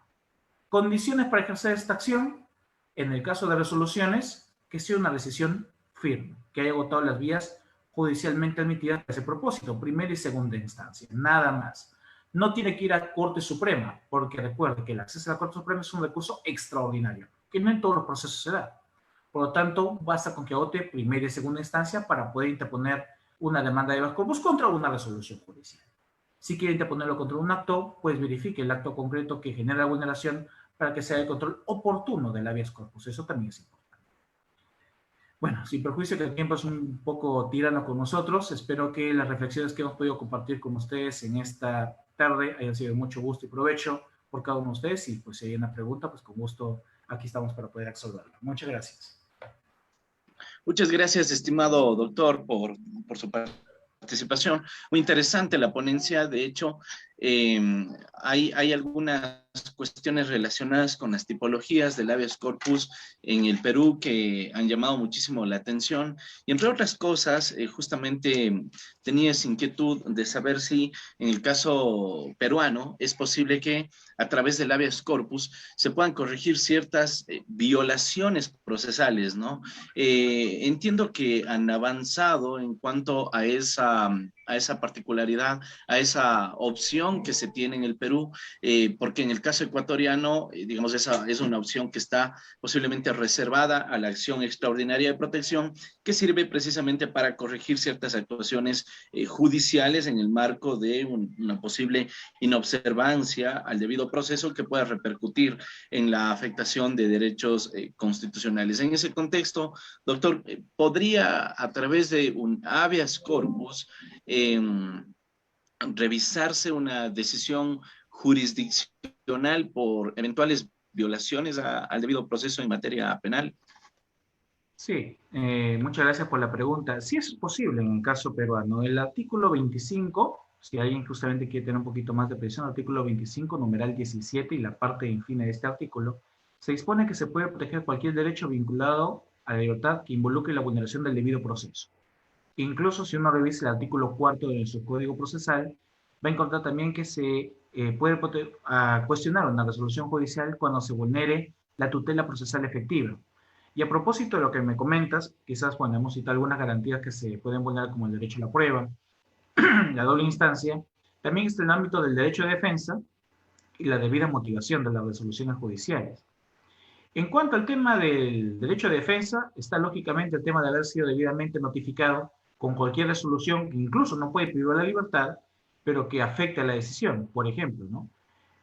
Condiciones para ejercer esta acción, en el caso de resoluciones, que sea una decisión firme, que haya agotado las vías judicialmente admitidas para ese propósito, primera y segunda instancia, nada más. No tiene que ir a Corte Suprema, porque recuerde que el acceso a la Corte Suprema es un recurso extraordinario, que no en todos los procesos se da. Por lo tanto, basta con que agote primera y segunda instancia para poder interponer una demanda de habeas corpus contra una resolución judicial. Si quiere interponerlo contra un acto, pues verifique el acto concreto que genera la vulneración para que sea el control oportuno del habeas corpus. Eso también es importante. Bueno, sin perjuicio que el tiempo es un poco tirano con nosotros, espero que las reflexiones que hemos podido compartir con ustedes en esta tarde hayan sido de mucho gusto y provecho por cada uno de ustedes, y pues si hay una pregunta, pues con gusto aquí estamos para poder resolverla. Muchas gracias. Muchas gracias, estimado doctor, por su participación. Muy interesante la ponencia. De hecho, hay algunas cuestiones relacionadas con las tipologías del habeas corpus en el Perú que han llamado muchísimo la atención. Y entre otras cosas, justamente tenía esa inquietud de saber si en el caso peruano es posible que a través del habeas corpus se puedan corregir ciertas violaciones procesales, ¿no? Entiendo que han avanzado en cuanto a esa particularidad, a esa opción que se tiene en el Perú, porque en el caso ecuatoriano, digamos, esa es una opción que está posiblemente reservada a la acción extraordinaria de protección, que sirve precisamente para corregir ciertas actuaciones judiciales en el marco de una posible inobservancia al debido proceso que pueda repercutir en la afectación de derechos constitucionales. En ese contexto, doctor, ¿podría a través de un habeas corpus revisarse una decisión jurisdiccional por eventuales violaciones al debido proceso en materia penal? Sí, muchas gracias por la pregunta. Sí es posible en el caso peruano. El artículo 25, si alguien justamente quiere tener un poquito más de precisión, artículo 25, numeral 17 y la parte infine de este artículo, se dispone que se puede proteger cualquier derecho vinculado a la libertad que involucre la vulneración del debido proceso. Incluso si uno revisa el artículo 4 de nuestro Código Procesal, va a encontrar también que se puede cuestionar una resolución judicial cuando se vulnere la tutela procesal efectiva. Y a propósito de lo que me comentas, quizás, bueno, hemos citado algunas garantías que se pueden vulnerar, como el derecho a la prueba, la doble instancia, también está el ámbito del derecho de defensa y la debida motivación de las resoluciones judiciales. En cuanto al tema del derecho de defensa, está lógicamente el tema de haber sido debidamente notificado con cualquier resolución que incluso no puede privar la libertad, pero que afecte a la decisión. Por ejemplo, ¿no?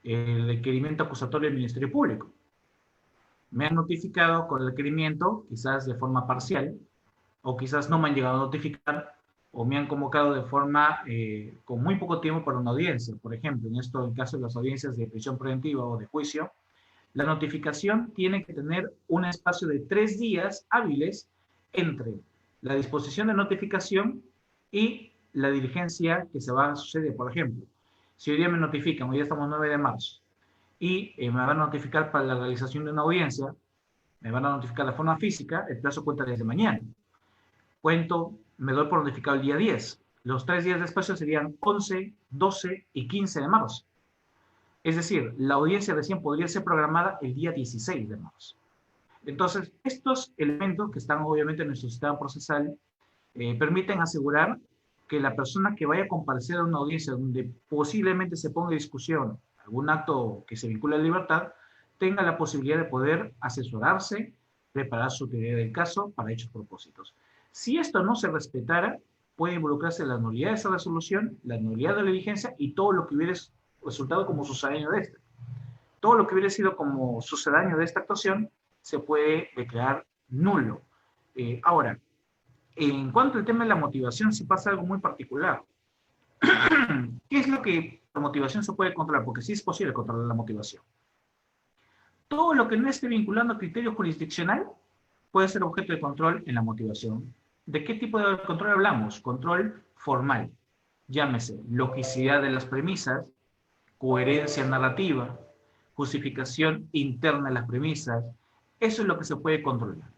El requerimiento acusatorio del Ministerio Público. Me han notificado con el requerimiento, quizás de forma parcial, o quizás no me han llegado a notificar, o me han convocado de forma con muy poco tiempo para una audiencia. Por ejemplo, en el caso de las audiencias de prisión preventiva o de juicio, la notificación tiene que tener un espacio de 3 días hábiles entre la disposición de notificación y la diligencia que se va a suceder. Por ejemplo, si hoy día me notifican, hoy día estamos 9 de marzo, y me van a notificar para la realización de una audiencia, me van a notificar de forma física, el plazo cuenta desde mañana. Me doy por notificado el día 10. Los 3 días de espacio serían 11, 12 y 15 de marzo. Es decir, la audiencia recién podría ser programada el día 16 de marzo. Entonces, estos elementos que están obviamente en nuestro sistema procesal permiten asegurar que la persona que vaya a comparecer a una audiencia donde posiblemente se ponga en discusión algún acto que se vincula a la libertad, tenga la posibilidad de poder asesorarse, preparar su teoría del caso para dichos propósitos. Si esto no se respetara, puede involucrarse la nulidad de esa resolución, la nulidad de la diligencia y todo lo que hubiera resultado como sucedáneo de esta. Todo lo que hubiera sido como sucedáneo de esta actuación se puede declarar nulo. Ahora, en cuanto al tema de la motivación, sí pasa algo muy particular. ¿Qué es lo que la motivación se puede controlar? Porque sí es posible controlar la motivación. Todo lo que no esté vinculando a criterio jurisdiccional puede ser objeto de control en la motivación. ¿De qué tipo de control hablamos? Control formal. Llámese logicidad de las premisas, coherencia narrativa, justificación interna de las premisas. Eso es lo que se puede controlar.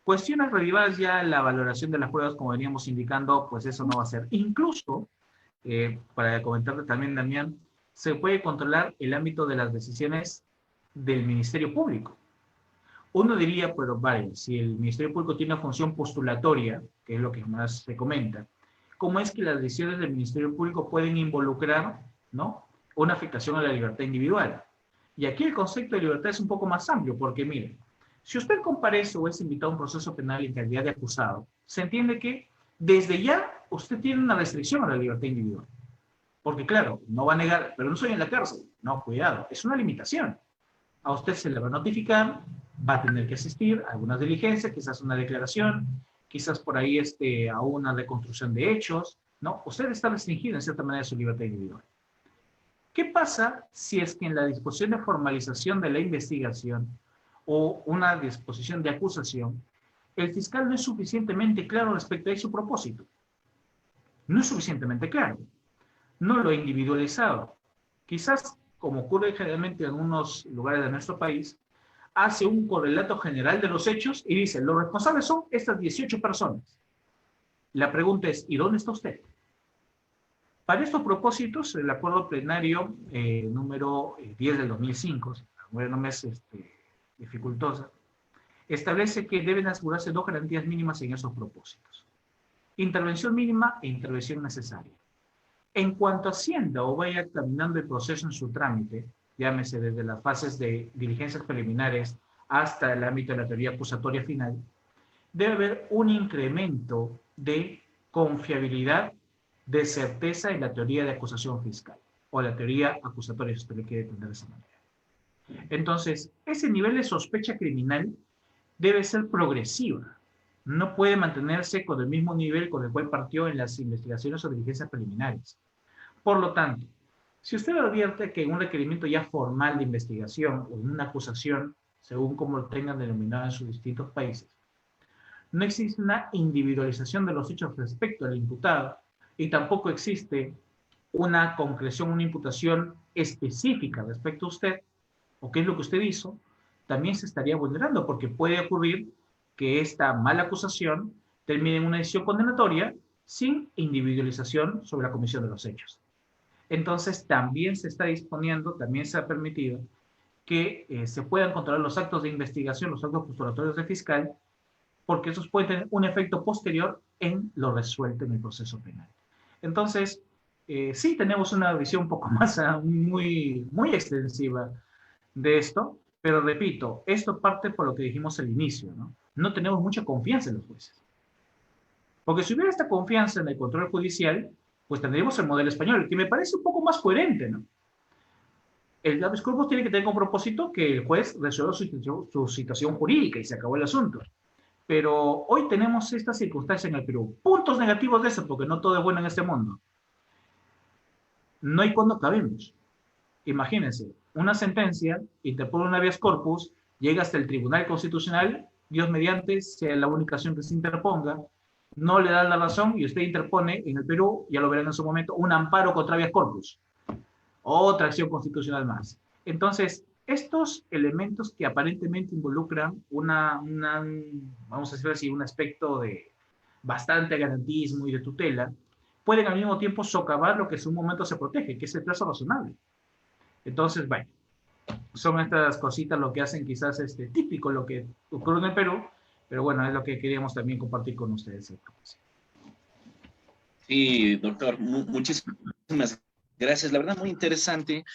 Cuestiones derivadas ya a la valoración de las pruebas, como veníamos indicando, pues eso no va a ser. Incluso, para comentarte también, Damián, se puede controlar el ámbito de las decisiones del Ministerio Público. Uno diría, pero vale, si el Ministerio Público tiene una función postulatoria, que es lo que más se comenta, ¿cómo es que las decisiones del Ministerio Público pueden involucrar, ¿no?, una afectación a la libertad individual? Y aquí el concepto de libertad es un poco más amplio, porque miren, si usted comparece o es invitado a un proceso penal en calidad de acusado, se entiende que desde ya usted tiene una restricción a la libertad individual. Porque claro, no va a negar, pero no soy en la cárcel. No, cuidado, es una limitación. a usted se le va a notificar, va a tener que asistir a algunas diligencias, quizás una declaración, quizás por ahí a una reconstrucción de hechos, ¿no? Usted está restringido en cierta manera su libertad individual. ¿Qué pasa si es que en la disposición de formalización de la investigación o una disposición de acusación, el fiscal no es suficientemente claro respecto a su propósito? No es suficientemente claro. No lo ha individualizado. Quizás, como ocurre generalmente en algunos lugares de nuestro país, hace un correlato general de los hechos y dice, los responsables son estas 18 personas. La pregunta es, ¿y dónde está usted? Para estos propósitos, el acuerdo plenario número 10 del 2005, no me es dificultosa, establece que deben asegurarse dos garantías mínimas en esos propósitos. Intervención mínima e intervención necesaria. En cuanto Hacienda o vaya caminando el proceso en su trámite, llámese desde las fases de diligencias preliminares hasta el ámbito de la teoría acusatoria final, debe haber un incremento de confiabilidad, de certeza en la teoría de acusación fiscal, o la teoría acusatoria, si usted le quiere entender de esa manera. Entonces, ese nivel de sospecha criminal debe ser progresiva. No puede mantenerse con el mismo nivel con el cual partió en las investigaciones o diligencias preliminares. Por lo tanto, si usted advierte que en un requerimiento ya formal de investigación o en una acusación, según como lo tengan denominado en sus distintos países, no existe una individualización de los hechos respecto al imputado y tampoco existe una concreción, una imputación específica respecto a usted o qué es lo que usted hizo, también se estaría vulnerando porque puede ocurrir que esta mala acusación termine en una decisión condenatoria sin individualización sobre la comisión de los hechos. Entonces, también se está disponiendo, también se ha permitido que se puedan controlar los actos de investigación, los actos postulatorios del fiscal, porque esos pueden tener un efecto posterior en lo resuelto en el proceso penal. Entonces, sí tenemos una visión un poco más, muy extensiva de esto, pero repito, esto parte por lo que dijimos al inicio, ¿no? No tenemos mucha confianza en los jueces. Porque si hubiera esta confianza en el control judicial, pues tendríamos el modelo español, que me parece un poco más coherente, ¿no? El habeas corpus tiene que tener como propósito que el juez resuelva su situación jurídica y se acabó el asunto. Pero hoy tenemos esta circunstancia en el Perú. Puntos negativos de eso, porque no todo es bueno en este mundo. No hay cuándo cabemos. Imagínense, una sentencia, interpone un habeas corpus, llega hasta el Tribunal Constitucional, Dios mediante, sea la única acción que se interponga, no le dan la razón y usted interpone en el Perú, ya lo verán en su momento, un amparo contra habeas corpus. Otra acción constitucional más. Entonces, estos elementos que aparentemente involucran vamos a decir así, un aspecto de bastante garantismo y de tutela, pueden al mismo tiempo socavar lo que en un momento se protege, que es el plazo razonable. Entonces, bueno, son estas cositas lo que hacen quizás típico lo que ocurre en el Perú, pero bueno, es lo que queríamos también compartir con ustedes. Sí, doctor, muchísimas gracias. La verdad, muy interesante.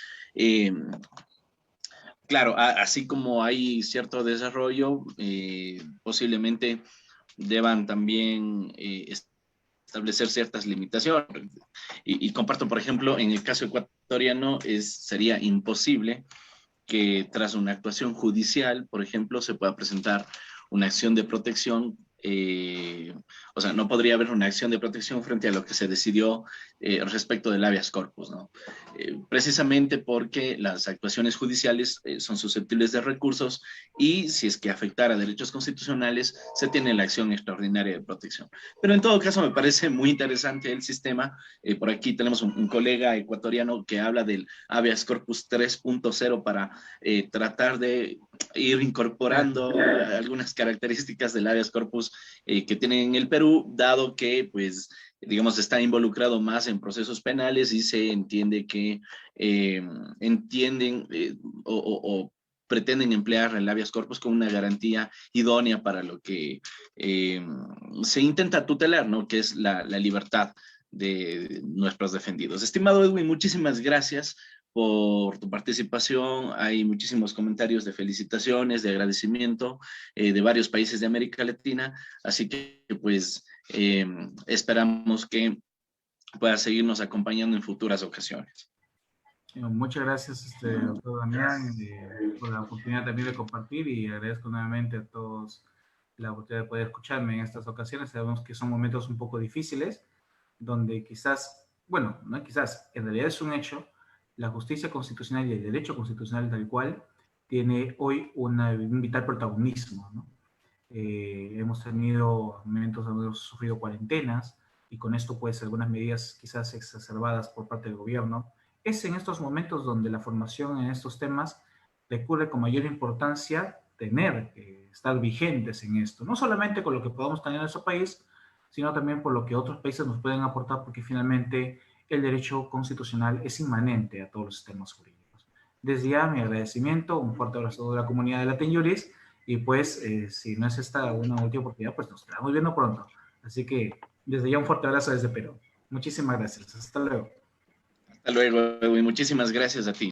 Claro, así como hay cierto desarrollo, posiblemente deban también establecer ciertas limitaciones. Y comparto, por ejemplo, en el caso ecuatoriano, sería imposible que tras una actuación judicial, por ejemplo, se pueda presentar una acción de protección. O sea, no podría haber una acción de protección frente a lo que se decidió respecto del habeas corpus, ¿no? Precisamente porque las actuaciones judiciales son susceptibles de recursos y si es que afectara derechos constitucionales, se tiene la acción extraordinaria de protección. Pero en todo caso me parece muy interesante el sistema. Por aquí tenemos un colega ecuatoriano que habla del habeas corpus 3.0 para tratar de ir incorporando algunas características del habeas corpus que tienen en el Perú, dado que, pues, digamos, está involucrado más en procesos penales y se entiende que entienden o pretenden emplear el habeas corpus como una garantía idónea para lo que se intenta tutelar, ¿no? Que es la libertad de nuestros defendidos. Estimado Edwin, muchísimas gracias por tu participación. Hay muchísimos comentarios de felicitaciones, de agradecimiento de varios países de América Latina, así que pues esperamos que puedas seguirnos acompañando en futuras ocasiones. Muchas gracias, doctor Damián, por la oportunidad también de compartir y agradezco nuevamente a todos la oportunidad de poder escucharme en estas ocasiones. Sabemos que son momentos un poco difíciles, donde quizás, bueno, no quizás, en realidad es un hecho, la justicia constitucional y el derecho constitucional tal cual tiene hoy un vital protagonismo, ¿no? Hemos tenido momentos donde hemos sufrido cuarentenas y con esto pues algunas medidas quizás exacerbadas por parte del gobierno. Es en estos momentos donde la formación en estos temas recurre con mayor importancia tener que estar vigentes en esto, no solamente con lo que podamos tener en nuestro país, sino también por lo que otros países nos pueden aportar, porque finalmente el derecho constitucional es inmanente a todos los sistemas jurídicos. Desde ya mi agradecimiento, un fuerte abrazo de la comunidad de Latin Juris, y pues si no es esta una última oportunidad, pues nos estamos viendo pronto. Así que desde ya un fuerte abrazo desde Perú. Muchísimas gracias. Hasta luego. Hasta luego, Edwin. Muchísimas gracias a ti.